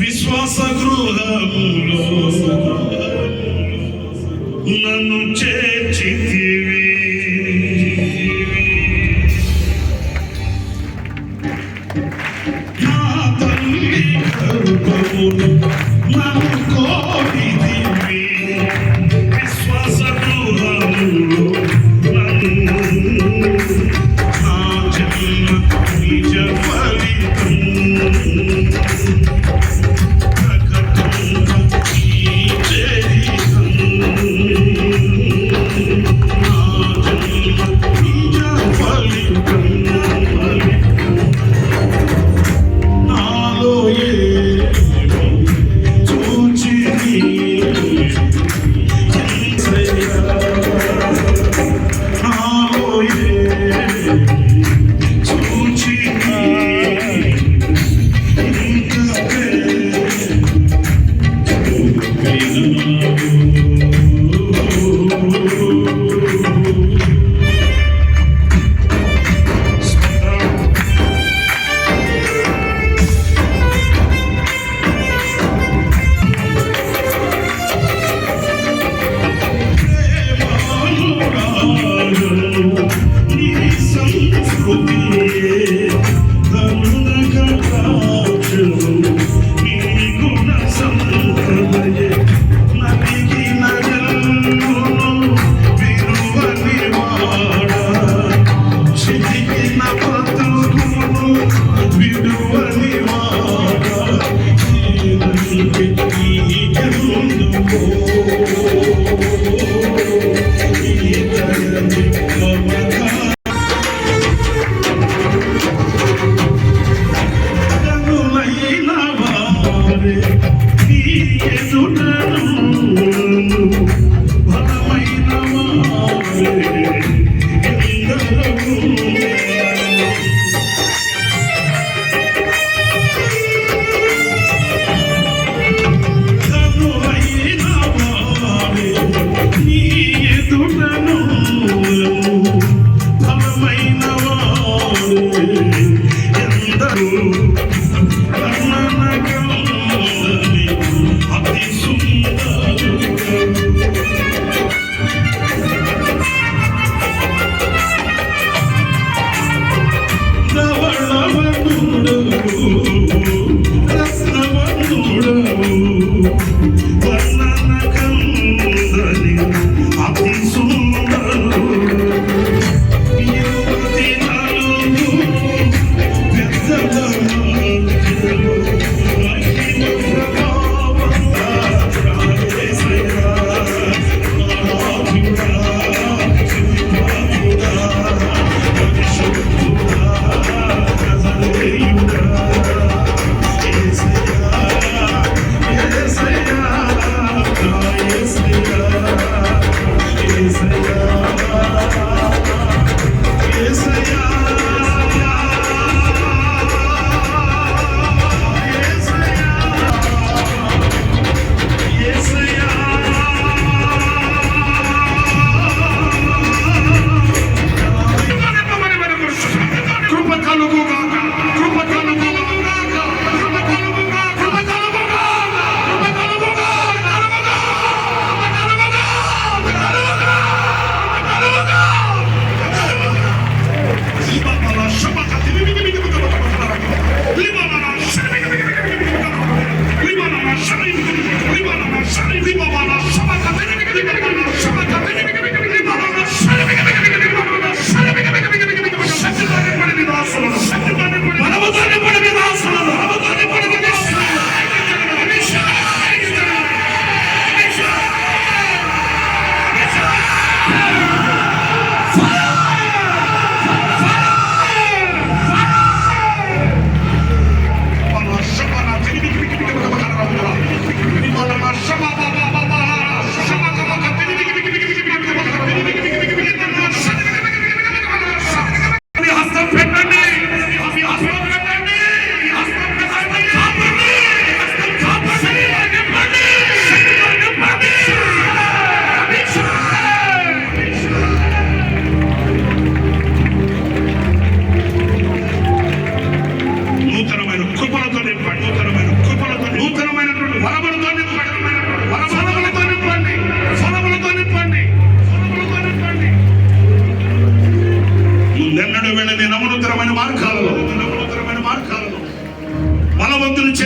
విశ్వాస గృహములో నన్ను చేర్చితివి. నా తల్లి గర్భములో నన్ను కోరితివి. విశ్వాస గృహములో నన్ను నా జన్మ నిజ ఫలితం.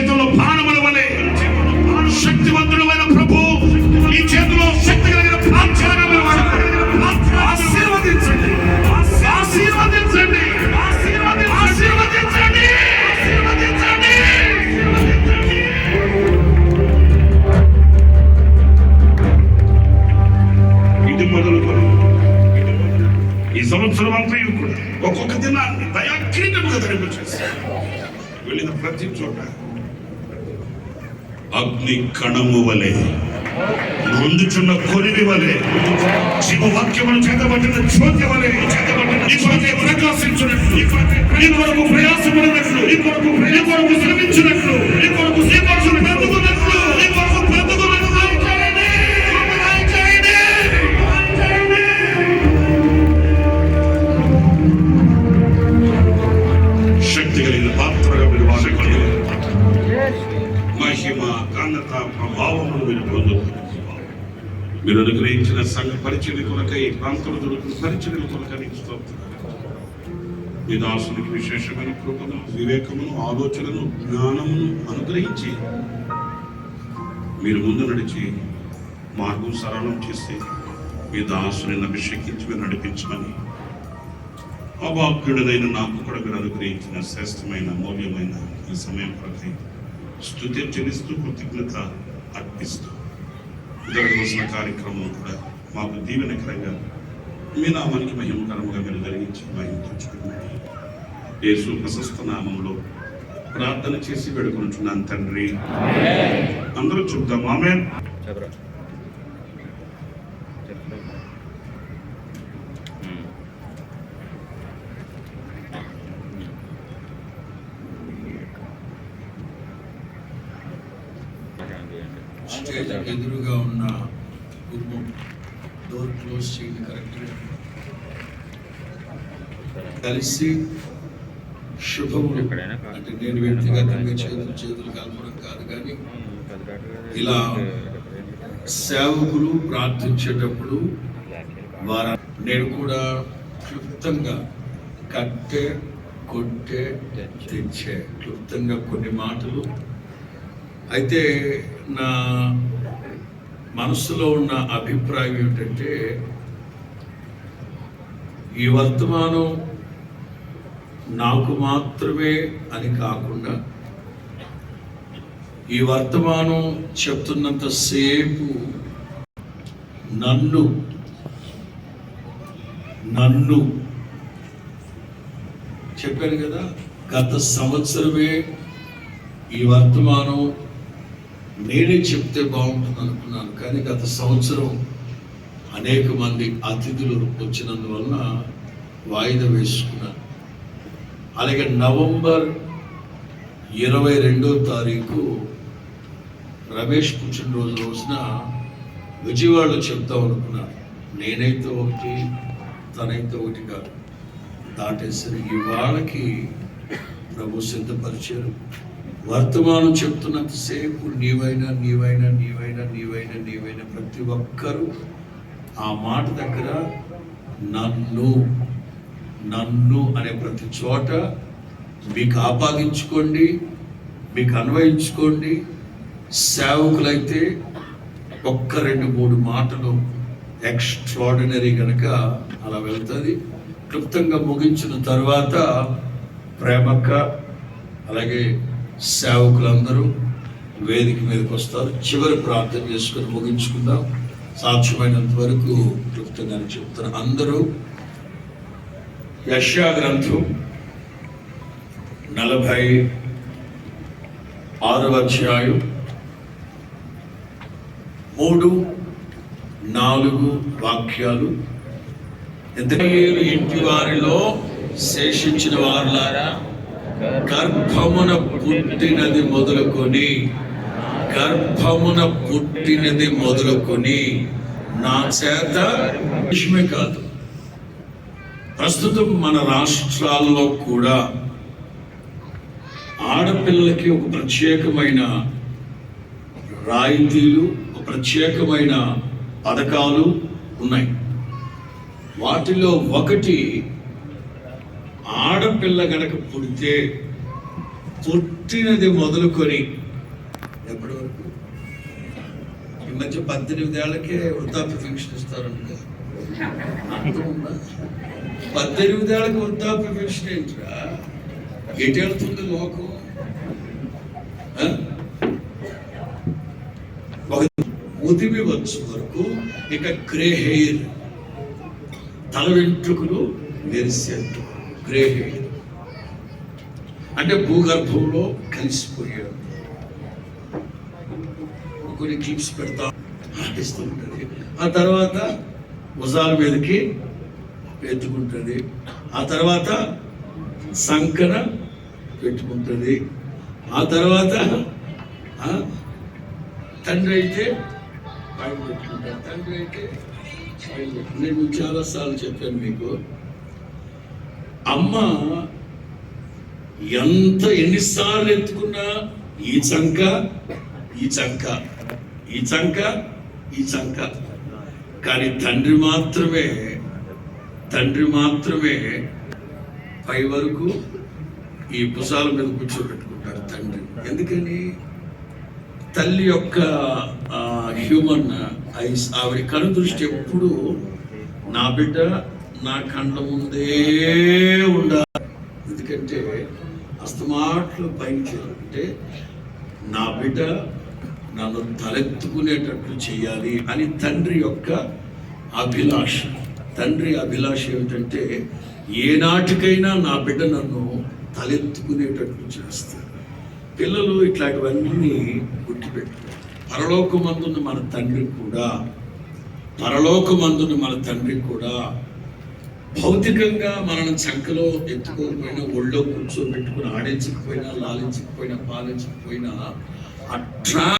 చేతుల్లో బాణముల వలె శక్తివంతుడైన ప్రభు ఈ చేతిలో శక్తి కలిగిన ప్రార్థనగా మీరు వాడుకోండి. ఆశీర్వదించండి, ఆశీర్వదించండి, ఆశీర్వదించండి, ఆశీర్వదించండి. ఇది మొదలుకొని ఈ సంవత్సరం అంతా కూడా ఒక్కొక్క దినాన్ని దయాకిరీటముగా ధరింపచేస్తారు. వెళ్ళిన ప్రతి చోట అగ్ని కణము వలె ముందుచున్న కొరివి వలె జీవవాక్యమును చేతబట్టిన జ్యోతి వలె ఈ కొరకే ప్రకాశించినట్లు, ఈ కొరకు ప్రయాసపడినట్లు, ఈ కొరకు శ్రమించినట్లు, ఈ కొరకు బ్రతుకున్నట్లు, ఈ కొరకు బ్రతుకున్నట్లు శక్తి కలిగిన పాత్రగా మీరు వాడుకోండి. మహిమ, ఘనత, ప్రభావములు మీరు పొందుతారు. మీరు అనుగ్రహించిన సంఘ పరిచర్య కొరకై, ప్రాంతంలో దొరుకుతున్న పరిచర్యల కొరకై మీ దాసునికి విశేషమైన కృపను, వివేకమును, ఆలోచనను, జ్ఞానమును అనుగ్రహించి మీరు ముందు నడిచి మార్గం సరళం చేసి మీ దాసుని అభిషేకించి మీరు నడిపించమని అభాగ్యుడైన నాకు కూడా మీరు అనుగ్రహించిన శ్రేష్టమైన మౌల్యమైన ఈ సమయం కొరకై స్తుతి చెల్లిస్తూ కృతజ్ఞత అర్పిస్తూ జరగవలసిన కార్యక్రమం కూడా మాకు దీవెనకరంగా మీ నామానికి మహిమకరముగా మీరు జరిగించి మహిమ తెచ్చుకున్నాడు. యేసు ప్రశస్త నామంలో ప్రార్థన చేసి వేడుకుంటున్నాను తండ్రి. అందరూ చెప్తాం ఆమేన్. స్టేజ్ ఎదురుగా ఉన్న గుమ్మం డోర్ క్లోజ్ చేయండి కరెక్ట్గా. కలిసి శుభములు అంటే నేను వ్యక్తిగతంగా చేతులు కలపడం కాదు, కానీ ఇలా సేవకులు ప్రార్థించేటప్పుడు వారు నేను కూడా క్లుప్తంగా కట్టే, కొట్టే, తెచ్చే క్లుప్తంగా కొన్ని మాటలు. అయితే నా మనసులో ఉన్న అభిప్రాయం ఏమిటంటే, ఈ వర్తమానం నాకు మాత్రమే అని కాకుండా, ఈ వర్తమానం చెప్తున్నంతసేపు నన్ను చెప్పాను కదా, గత సంవత్సరమే ఈ వర్తమానం నేనే చెప్తే బాగుంటుంది అనుకున్నాను, కానీ గత సంవత్సరం అనేక మంది అతిథులు వచ్చినందువలన వాయిదా వేసుకున్నాను. అలాగే నవంబర్ 22వ తారీఖు రమేష్ పుట్టినరోజు రోజున విజయవాడలో చెప్తాం అనుకున్నాను. నేనైతే ఒకటి, తనైతే ఒకటి కాదు, దాటేసరి ఇవాళకి ప్రభు సిద్ధపరిచారు. వర్తమానం చెప్తున్నంతసేపు నీవైనా నీవైనా నీవైనా నీవైనా నీవైనా ప్రతి ఒక్కరూ ఆ మాట దగ్గర నన్ను నన్ను అనే ప్రతి చోట మీకు ఆపాదించుకోండి, మీకు అన్వయించుకోండి. సేవకులైతే ఒక్క 2-3 మాటలు ఎక్స్ట్రాడినరీ కనుక అలా వెళ్తుంది. క్లుప్తంగా ముగించిన తర్వాత ప్రేమక్క అలాగే సేవకులందరూ వేదిక మీదకి వస్తారు. చివరి ప్రార్థన చేసుకొని ముగించుకుందాం. సాధ్యమైనంత వరకు క్లుప్తంగానే చెప్తాను. అందరూ యెషయా గ్రంథం 46వ అధ్యాయం 3-4 వాక్యాలు. ఇశ్రాయేలు ఇంటి వారిలో శేషించిన వారులారా, గర్భమున పుట్టినది మొదలుకొని నా చేత విషయమే కాదు, ప్రస్తుతం మన రాష్ట్రాల్లో కూడా ఆడపిల్లలకి ఒక ప్రత్యేకమైన రాయితీలు, ఒక ప్రత్యేకమైన పథకాలు ఉన్నాయి. వాటిలో ఒకటి, ఆడపిల్ల గనక పుడితే పుట్టినది మొదలుకొని ఎప్పటి వరకు? ఈ మధ్య 18 ఏళ్ళకే వృద్ధాప్య పెన్షన్ ఇస్తారంట. అర్థం ఉందా? 18 ఏళ్ళకి వృద్ధాప్య పెన్షన్ ఏంట్రా? ఎటు వెళ్తుంది లోకం? ఒక ముదిమి వచ్చు వరకు ఇక గ్రే హెయిర్, తల వెంట్రుకలు మెరిసేట్టు గ్రే హెయిర్ అంటే భూగర్భంలో కలిసిపోయాడు. కొన్ని క్లిప్స్ పెడతా ఆడిస్తూ ఉంటుంది. ఆ తర్వాత భుజాల మీదకి ఎత్తుకుంటుంది. ఆ తర్వాత సంకన పెట్టుకుంటుంది. ఆ తర్వాత తండ్రి అయితే పైన పెట్టుకుంటారు. తండ్రి అయితే పైన పెట్టుకుంటారు. నేను చాలాసార్లు చెప్పాను మీకు, అమ్మ ఎన్నిసార్లు ఎత్తుకున్నా ఈ చంక ఈ చంక ఈ చంక ఈ చంక, కానీ తండ్రి మాత్రమే పై వరకు ఈ భుజాల మీద కూర్చోబెట్టుకుంటారు తండ్రి. ఎందుకని? తల్లి యొక్క హ్యూమన్ ఐస్, ఆవిడ కను దృష్టి ఎప్పుడు నా బిడ్డ నా కళ్ళ ముందే ఉండాలి. ఎందుకంటే అస్తమాట్లు పైకి చేయాలంటే నా బిడ్డ నన్ను తలెత్తుకునేటట్లు చేయాలి అని తండ్రి యొక్క అభిలాష. తండ్రి అభిలాష ఏమిటంటే ఏనాటికైనా నా బిడ్డ నన్ను తలెత్తుకునేటట్లు చేస్తారు. పిల్లలు ఇట్లాంటివన్నీ గుర్తుపెట్టు. పరలోకమందున్న మన తండ్రి కూడా భౌతికంగా మనల్ని చంకలో ఎత్తుకోకపోయినా, ఒళ్ళో కూర్చోబెట్టుకుని ఆడించకపోయినా, లాలించకపోయినా, పాలించకపోయినా, అట్రా